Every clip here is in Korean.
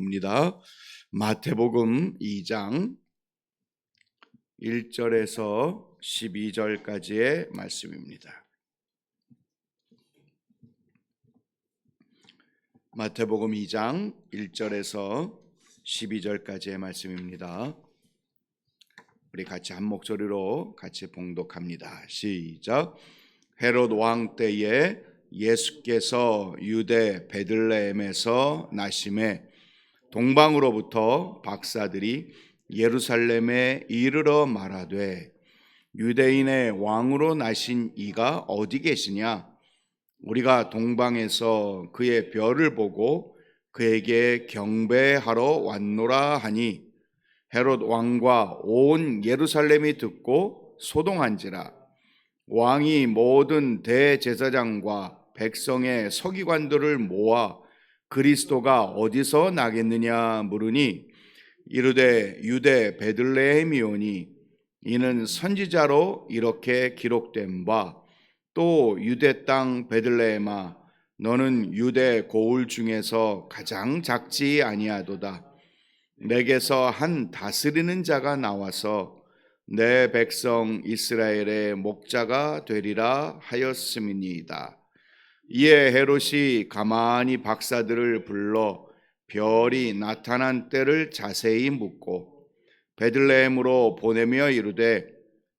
말씀입니다. 마태복음 2장 1절에서 12절까지의 말씀입니다. 마태복음 2장 1절에서 12절까지의 말씀입니다. 우리 같이 한 목소리로 같이 봉독합니다. 시작. 헤롯 왕 때에 예수께서 유대 베들레헴에서 나심에 동방으로부터 박사들이 예루살렘에 이르러 말하되 유대인의 왕으로 나신 이가 어디 계시냐? 우리가 동방에서 그의 별을 보고 그에게 경배하러 왔노라 하니 헤롯 왕과 온 예루살렘이 듣고 소동한지라. 왕이 모든 대제사장과 백성의 서기관들을 모아 그리스도가 어디서 나겠느냐 물으니 이르되 유대 베들레헴이오니 이는 선지자로 이렇게 기록된 바 또 유대 땅 베들레헴아 너는 유대 고을 중에서 가장 작지 아니하도다. 내게서 한 다스리는 자가 나와서 내 백성 이스라엘의 목자가 되리라 하였음이니이다. 이에 헤롯이 가만히 박사들을 불러 별이 나타난 때를 자세히 묻고 베들레헴으로 보내며 이르되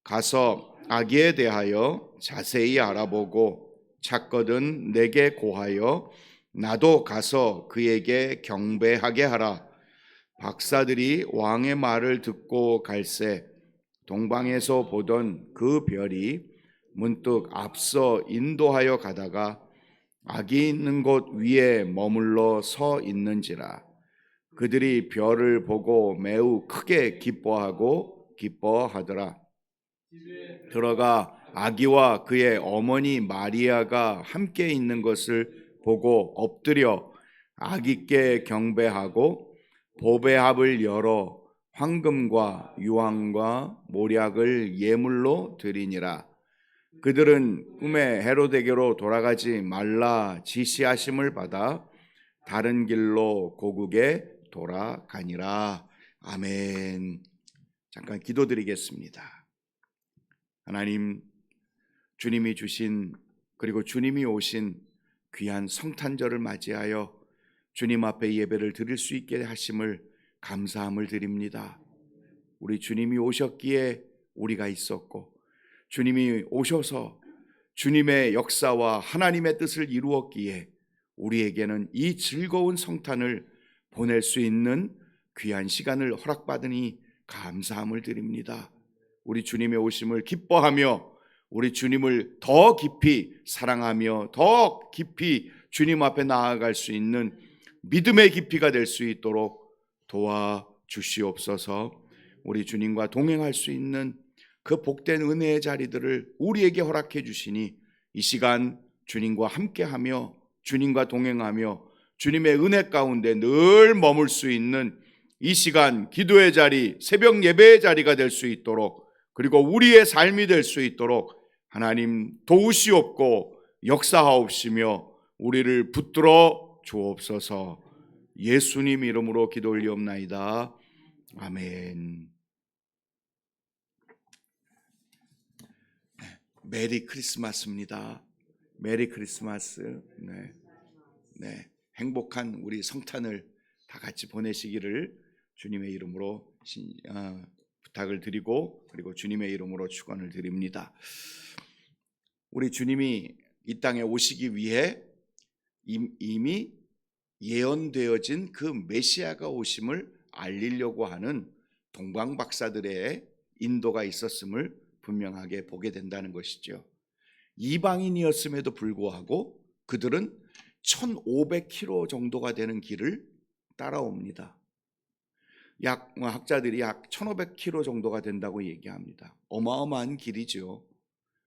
가서 아기에 대하여 자세히 알아보고 찾거든 내게 고하여 나도 가서 그에게 경배하게 하라. 박사들이 왕의 말을 듣고 갈새 동방에서 보던 그 별이 문득 앞서 인도하여 가다가 아기 있는 곳 위에 머물러 서 있는지라. 그들이 별을 보고 매우 크게 기뻐하더라. 들어가 아기와 그의 어머니 마리아가 함께 있는 것을 보고 엎드려 아기께 경배하고 보배합을 열어 황금과 유황과 모략을 예물로 드리니라. 그들은 꿈에 헤롯에게로 돌아가지 말라 지시하심을 받아 다른 길로 고국에 돌아가니라. 아멘. 잠깐 기도드리겠습니다. 하나님, 주님이 주신 그리고 주님이 오신 귀한 성탄절을 맞이하여 주님 앞에 예배를 드릴 수 있게 하심을 감사함을 드립니다. 우리 주님이 오셨기에 우리가 있었고 주님이 오셔서 주님의 역사와 하나님의 뜻을 이루었기에 우리에게는 이 즐거운 성탄을 보낼 수 있는 귀한 시간을 허락받으니 감사함을 드립니다. 우리 주님의 오심을 기뻐하며 우리 주님을 더 깊이 사랑하며 더 깊이 주님 앞에 나아갈 수 있는 믿음의 깊이가 될 수 있도록 도와주시옵소서. 우리 주님과 동행할 수 있는 그 복된 은혜의 자리들을 우리에게 허락해 주시니 이 시간 주님과 함께하며 주님과 동행하며 주님의 은혜 가운데 늘 머물 수 있는 이 시간 기도의 자리, 새벽 예배의 자리가 될 수 있도록 그리고 우리의 삶이 될 수 있도록 하나님 도우시옵고 역사하옵시며 우리를 붙들어 주옵소서. 예수님 이름으로 기도 올리옵나이다. 아멘. 메리 크리스마스입니다. 메리 크리스마스. 네. 행복한 우리 성탄을 다 같이 보내시기를 주님의 이름으로 부탁을 드리고 그리고 주님의 이름으로 축원을 드립니다. 우리 주님이 이 땅에 오시기 위해 이미 예언되어진 그 메시아가 오심을 알리려고 하는 동방 박사들의 인도가 있었음을 분명하게 보게 된다는 것이죠. 이방인이었음에도 불구하고 그들은 1500km 정도가 되는 길을 따라옵니다. 학자들이 약 1500km 정도가 된다고 얘기합니다. 어마어마한 길이죠.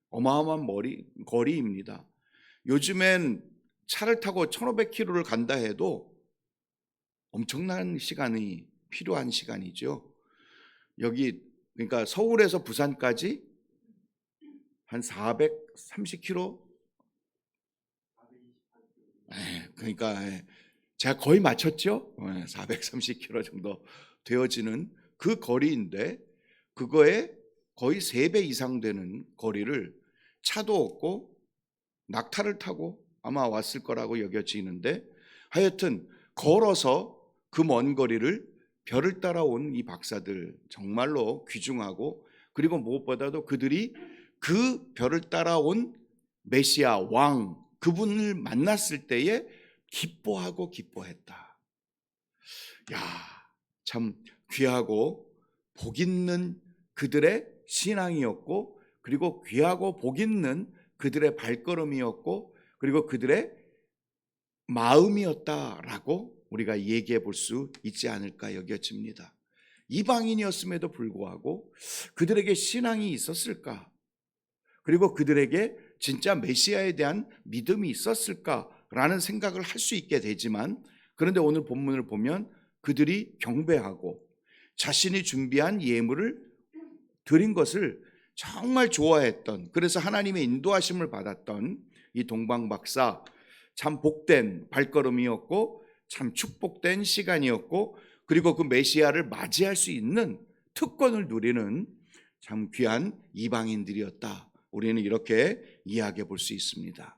어마어마한 거리입니다. 요즘엔 차를 타고 1500km를 간다 해도 엄청난 시간이 필요한 시간이죠. 여기 그러니까 서울에서 부산까지 한 430km. 그러니까 제가 거의 맞췄죠? 430km 정도 되어지는 그 거리인데 그거에 거의 3배 이상 되는 거리를 차도 없고 낙타를 타고 아마 왔을 거라고 여겨지는데, 하여튼 걸어서 그 먼 거리를 별을 따라온 이 박사들 정말로 귀중하고, 그리고 무엇보다도 그들이 그 별을 따라온 메시아 왕 그분을 만났을 때에 기뻐하고 기뻐했다. 야, 참 귀하고 복 있는 그들의 신앙이었고, 그리고 귀하고 복 있는 그들의 발걸음이었고, 그리고 그들의 마음이었다라고 우리가 얘기해 볼 수 있지 않을까 여겨집니다. 이방인이었음에도 불구하고 그들에게 신앙이 있었을까? 그리고 그들에게 진짜 메시아에 대한 믿음이 있었을까라는 생각을 할 수 있게 되지만, 그런데 오늘 본문을 보면 그들이 경배하고 자신이 준비한 예물을 드린 것을 정말 좋아했던, 그래서 하나님의 인도하심을 받았던 이 동방박사, 참 복된 발걸음이었고 참 축복된 시간이었고, 그리고 그 메시아를 맞이할 수 있는 특권을 누리는 참 귀한 이방인들이었다. 우리는 이렇게 이야기해 볼 수 있습니다.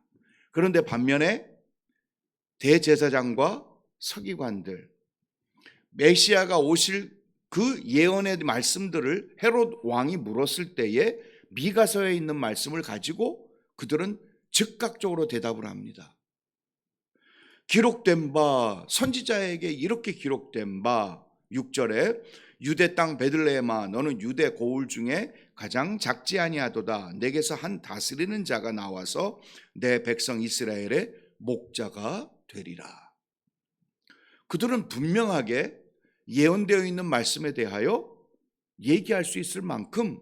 그런데 반면에 대제사장과 서기관들, 메시아가 오실 그 예언의 말씀들을 헤롯 왕이 물었을 때에 미가서에 있는 말씀을 가지고 그들은 즉각적으로 대답을 합니다. 기록된 바, 선지자에게 이렇게 기록된 바, 6절에 유대 땅 베들레헴아 너는 유대 고을 중에 가장 작지 아니하도다. 내게서 한 다스리는 자가 나와서 내 백성 이스라엘의 목자가 되리라. 그들은 분명하게 예언되어 있는 말씀에 대하여 얘기할 수 있을 만큼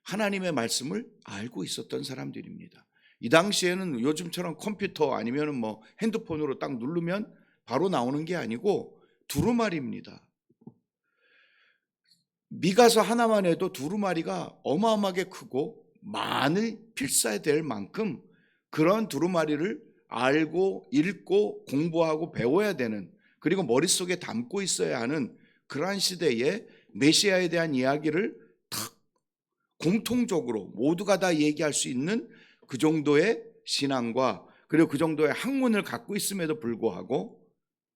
하나님의 말씀을 알고 있었던 사람들입니다. 이 당시에는 요즘처럼 컴퓨터 아니면 뭐 핸드폰으로 딱 누르면 바로 나오는 게 아니고 두루마리입니다. 미가서 하나만 해도 두루마리가 어마어마하게 크고 많이 필사될 만큼 그런 두루마리를 알고 읽고 공부하고 배워야 되는, 그리고 머릿속에 담고 있어야 하는 그러한 시대에 메시아에 대한 이야기를 탁 공통적으로 모두가 다 얘기할 수 있는 그 정도의 신앙과 그리고 그 정도의 학문을 갖고 있음에도 불구하고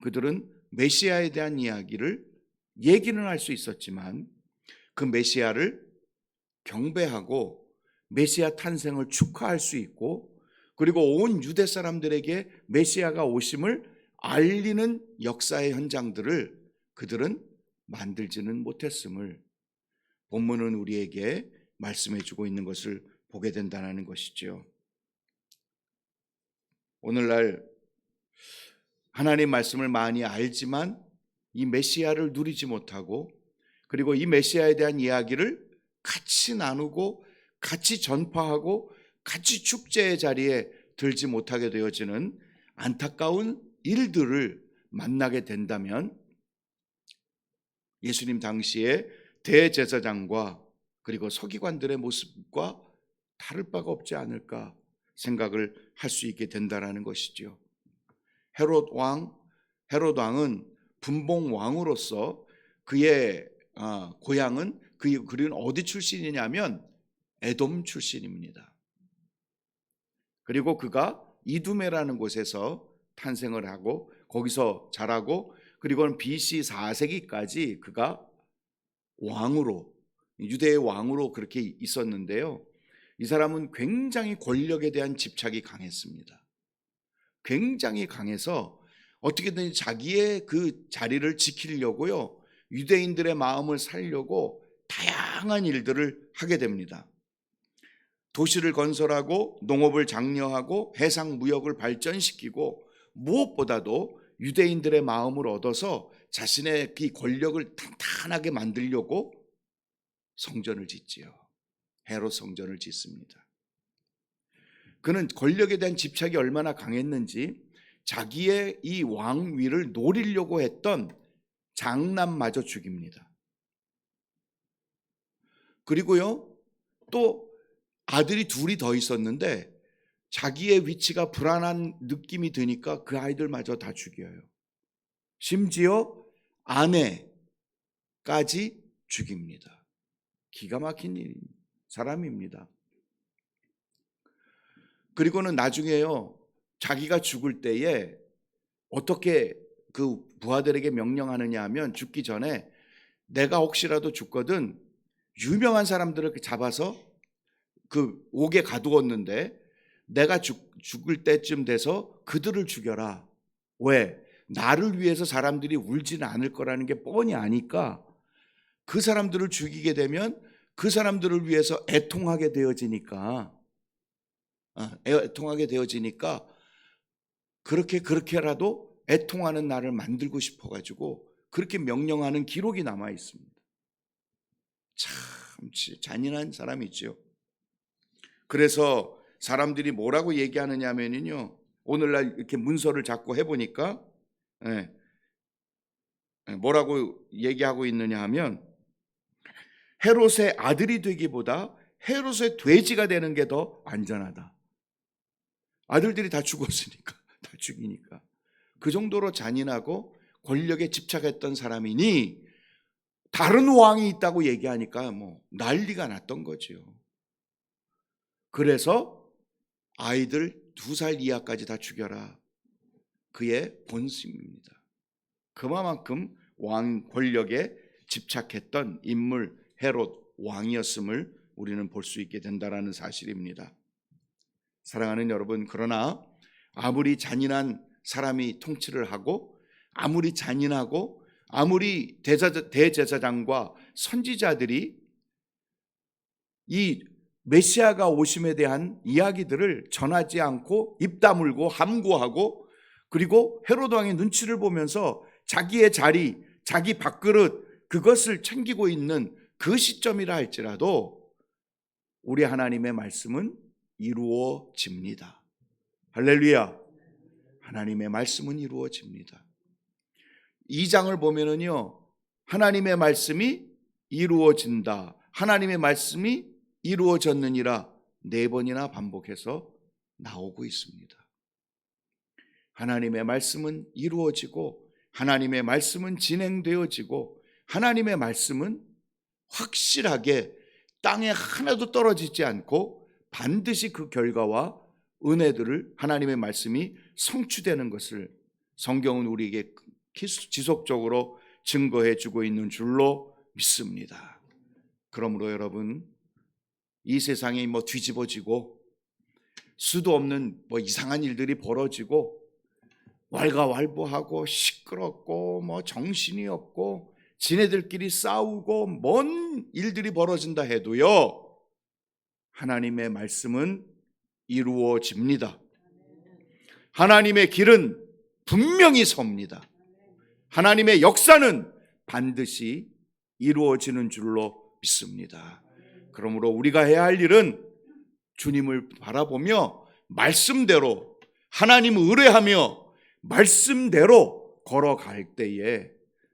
그들은 메시아에 대한 이야기를 얘기는 할 수 있었지만 그 메시아를 경배하고 메시아 탄생을 축하할 수 있고, 그리고 온 유대 사람들에게 메시아가 오심을 알리는 역사의 현장들을 그들은 만들지는 못했음을 본문은 우리에게 말씀해 주고 있는 것을 보게 된다는 것이죠. 오늘날 하나님 말씀을 많이 알지만 이 메시아를 누리지 못하고, 그리고 이 메시아에 대한 이야기를 같이 나누고 같이 전파하고 같이 축제의 자리에 들지 못하게 되어지는 안타까운 일들을 만나게 된다면 예수님 당시에 대제사장과 그리고 서기관들의 모습과 다를 바가 없지 않을까 생각을 할 수 있게 된다는 것이죠. 헤롯 왕은 분봉 왕으로서 그의 고향은 그는 어디 출신이냐면 에돔 출신입니다. 그리고 그가 이두메라는 곳에서 탄생을 하고 거기서 자라고, 그리고는 BC 4세기까지 그가 왕으로, 유대의 왕으로 그렇게 있었는데요. 이 사람은 굉장히 권력에 대한 집착이 강했습니다. 굉장히 강해서 어떻게든 자기의 그 자리를 지키려고요, 유대인들의 마음을 살려고 다양한 일들을 하게 됩니다. 도시를 건설하고 농업을 장려하고 해상 무역을 발전시키고, 무엇보다도 유대인들의 마음을 얻어서 자신의 그 권력을 탄탄하게 만들려고 성전을 짓지요. 헤롯 성전을 짓습니다. 그는 권력에 대한 집착이 얼마나 강했는지 자기의 이 왕위를 노리려고 했던 장남마저 죽입니다. 그리고요, 또 아들이 둘이 더 있었는데 자기의 위치가 불안한 느낌이 드니까 그 아이들마저 다 죽여요. 심지어 아내까지 죽입니다. 기가 막힌 사람입니다. 그리고는 나중에요, 자기가 죽을 때에 어떻게 그 부하들에게 명령하느냐 하면, 죽기 전에 내가 혹시라도 죽거든 유명한 사람들을 잡아서 그 옥에 가두었는데 내가 죽을 때쯤 돼서 그들을 죽여라. 왜? 나를 위해서 사람들이 울지는 않을 거라는 게 뻔히 아니까 그 사람들을 죽이게 되면 그 사람들을 위해서 애통하게 되어지니까 그렇게라도 애통하는 나를 만들고 싶어가지고 그렇게 명령하는 기록이 남아 있습니다. 참 잔인한 사람이죠. 그래서 사람들이 뭐라고 얘기하느냐 하면요, 오늘날 이렇게 문서를 자꾸 해보니까 뭐라고 얘기하고 있느냐 하면, 헤롯의 아들이 되기보다 헤롯의 돼지가 되는 게 더 안전하다. 아들들이 다 죽었으니까, 다 죽이니까. 그 정도로 잔인하고 권력에 집착했던 사람이니 다른 왕이 있다고 얘기하니까 뭐 난리가 났던 거죠. 그래서 아이들 2살 이하까지 다 죽여라. 그의 본심입니다. 그만큼 왕 권력에 집착했던 인물 헤롯 왕이었음을 우리는 볼 수 있게 된다라는 사실입니다. 사랑하는 여러분, 그러나 아무리 잔인한 사람이 통치를 하고 아무리 잔인하고 아무리 대제사장과 선지자들이 이 메시아가 오심에 대한 이야기들을 전하지 않고 입 다물고 함구하고, 그리고 헤롯 왕의 눈치를 보면서 자기의 자리, 자기 밥그릇 그것을 챙기고 있는 그 시점이라 할지라도 우리 하나님의 말씀은 이루어집니다. 할렐루야. 하나님의 말씀은 이루어집니다. 2장을 보면은요, 하나님의 말씀이 이루어진다, 하나님의 말씀이 이루어졌느니라 4번이나 반복해서 나오고 있습니다. 하나님의 말씀은 이루어지고 하나님의 말씀은 진행되어지고 하나님의 말씀은 확실하게 땅에 하나도 떨어지지 않고 반드시 그 결과와 은혜들을 하나님의 말씀이 성취되는 것을 성경은 우리에게 지속적으로 증거해 주고 있는 줄로 믿습니다. 그러므로 여러분, 이 세상이 뒤집어지고 수도 없는 이상한 일들이 벌어지고 왈가왈부하고 시끄럽고 정신이 없고 지네들끼리 싸우고 뭔 일들이 벌어진다 해도요, 하나님의 말씀은 이루어집니다. 하나님의 길은 분명히 섭니다. 하나님의 역사는 반드시 이루어지는 줄로 믿습니다. 그러므로 우리가 해야 할 일은 주님을 바라보며 말씀대로 하나님을 의뢰하며 말씀대로 걸어갈 때에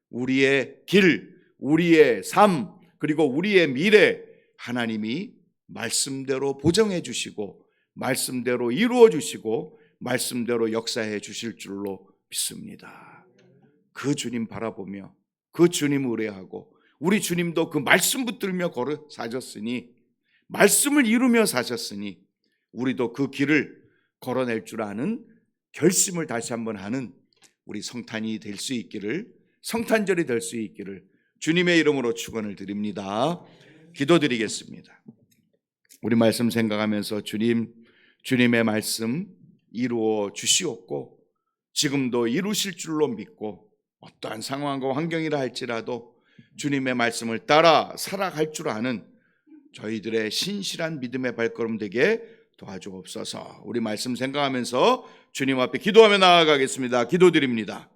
우리의 길, 우리의 삶, 그리고 우리의 미래 하나님이 말씀대로 보정해 주시고 말씀대로 이루어 주시고 말씀대로 역사해 주실 줄로 믿습니다. 그 주님 바라보며 그 주님 의뢰하고, 우리 주님도 그 말씀 붙들며 걸어 사셨으니, 말씀을 이루며 사셨으니 우리도 그 길을 걸어낼 줄 아는 결심을 다시 한번 하는 우리 성탄이 될 수 있기를, 성탄절이 될 수 있기를 주님의 이름으로 축원을 드립니다. 기도드리겠습니다. 우리 말씀 생각하면서 주님의 말씀 이루어 주시옵고 지금도 이루실 줄로 믿고 어떠한 상황과 환경이라 할지라도 주님의 말씀을 따라 살아갈 줄 아는 저희들의 신실한 믿음의 발걸음 되게 도와주옵소서. 우리 말씀 생각하면서 주님 앞에 기도하며 나아가겠습니다. 기도드립니다.